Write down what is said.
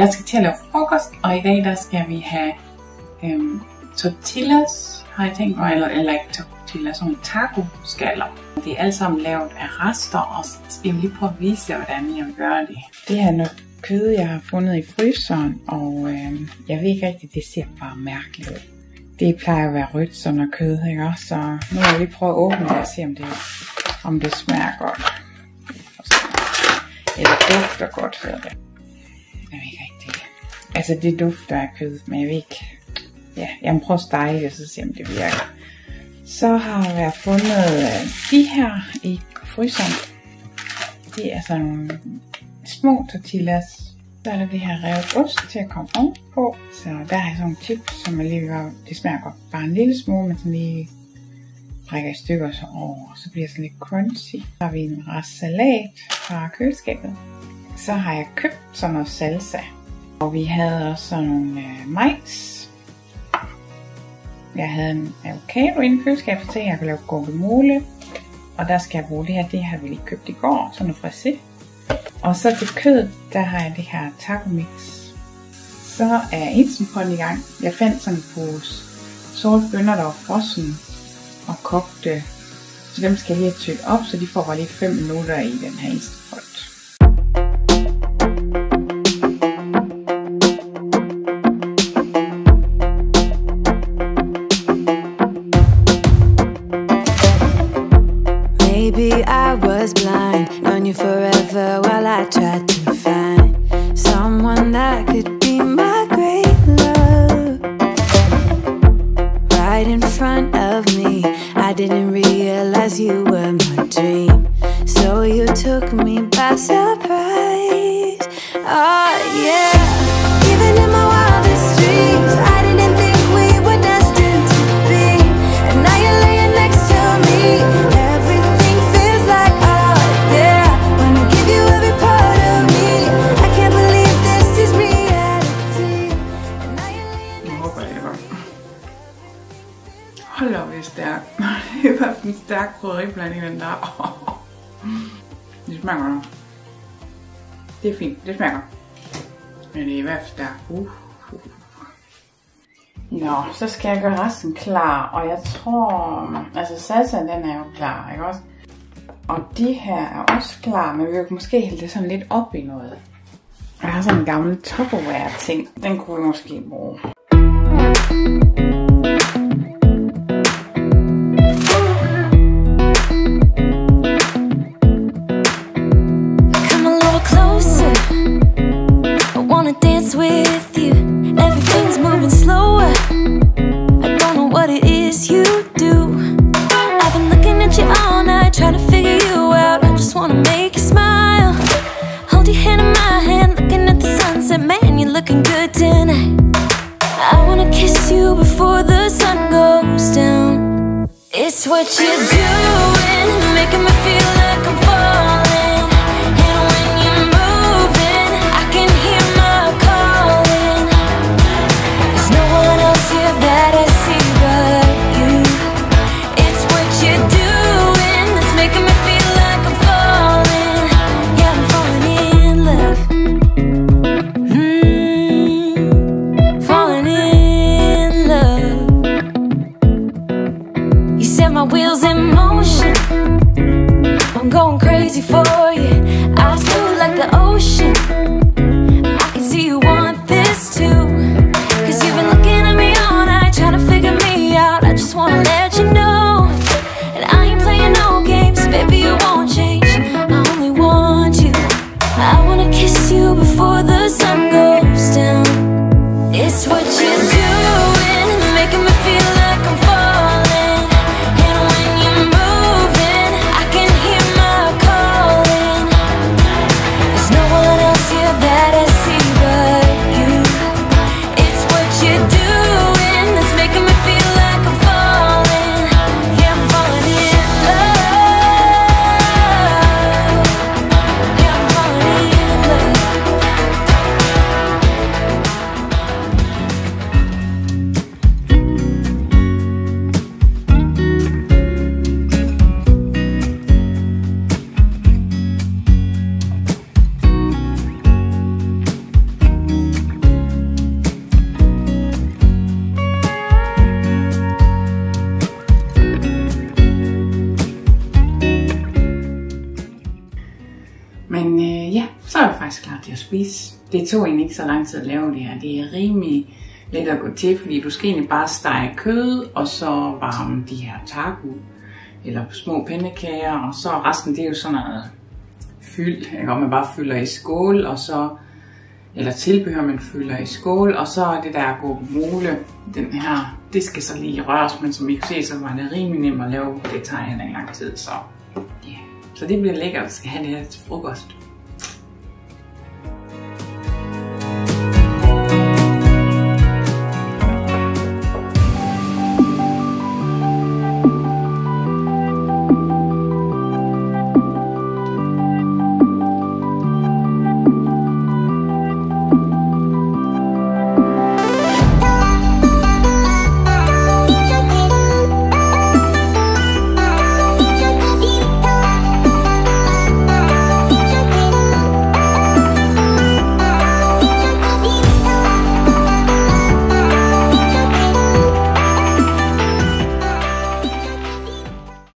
Jeg skal til at lave frokost, og i dag der skal vi have tortillas, har jeg tænkt mig, eller ikke tortillas, sådan taco-skaller. Det er alt sammen lavet af rester, og jeg vil lige prøve at vise jer, hvordan jeg vil gøre det. Det her er noget kød, jeg har fundet i fryseren, og jeg ved ikke rigtigt, det ser bare mærkeligt ud. Det plejer at være rødt, sådan noget kød, ikke også? Så nu vil jeg lige prøve at åbne det og se, om det smager godt. Eller dufter godt, hedder det. Jeg ved ikke rigtigt. Altså det dufter af kød, men jeg ved ikke. Ja, jeg må prøve at stege det, og så se om det virker. Så har jeg fundet de her i fryseren. Det er sådan nogle små tortillas. Så er der det her revet ost til at komme ovenpå. Så der har jeg sådan nogle chips, som alligevel, det smager godt. Bare en lille smule, men sådan lige brækker i stykker så over. Så bliver det sådan lidt crunchy. Så har vi en rest salat fra køleskabet. Så har jeg købt sådan noget salsa. Og vi havde også sådan nogle majs. Jeg havde en avocado inde i køleskabet, så jeg kunne lave guacamole. Og der skal jeg bruge det her. Det har vi lige købt i går. Sådan noget frissé. Og så til kød, der har jeg det her taco mix. Så er Instant-Pot i gang. Jeg fandt sådan en pose solbønner, der var frossen og kogte. Så dem skal jeg lige have tødt op, så de får bare lige 5 minutter i den her Instant-Pot. Maybe I was blind, known you forever while I tried to find someone that could be my great love. Right in front of me, I didn't realize you were my dream, so you took me by surprise. Oh yeah, even in my wildest dreams, I didn't think we were destined to be, and now you're laying next to me. Everything feels like oh yeah, when I give you every part of me. I can't believe this is reality, and now you're laying Jeg håber, det er godt. Hold op, det er stærkt. Det er i hvert fald en stærk krydderiblanding, den der. Det smager godt. Det er fint, det smager godt. Men det er i hvert fald stærkt. Nå, så skal jeg gøre resten klar. Og jeg tror, altså salsaen den er jo klar, ikke også? Og de her er også klar, men vi kan måske hælde det sådan lidt op i noget. Jeg har sådan en gammel Tupperware ting. Den kunne vi måske bruge. with you, everything's moving slower. I don't know what it is you do. I've been looking at you all night, trying to figure you out. I just wanna make you smile. Hold your hand in my hand, looking at the sunset. Man, you're looking good tonight. I wanna kiss you before the sun goes down. It's what you're doing, making me feel like I'm falling. That I see but you. It's what you're doing that's making me feel like I'm falling. Yeah, I'm falling in love. Falling in love. You set my wheels in motion. I'm going crazy for you. Eyes blue like the ocean. I can see you want this too. 'Cause you've been looking at me all night, trying to figure me out. I just wanna let you know, and I ain't playing no games, baby, you won't change. I only want you. I wanna kiss you before the sun goes down. It's what you're doing, making me feel like I'm falling. And when you're moving, I can hear my calling. There's no one else here that Men ja, så er jeg faktisk klar til at spise. Det tog egentlig ikke så lang tid at lave det her. Det er rimelig let at gå til, fordi du skal egentlig bare stege kød, og så varme de her taco, eller små pandekager, og så resten det er jo sådan noget fyld, ikke? Og man bare fylder i skål, og så, eller tilbehør man fylder i skål, og så er det der guacamole, den her, det skal så lige røres, men som I kan se, så var det rimelig nemt at lave. Det tager heller ikke lang tid, så ja. Så det bliver lækkert, at skal have det her til frokost.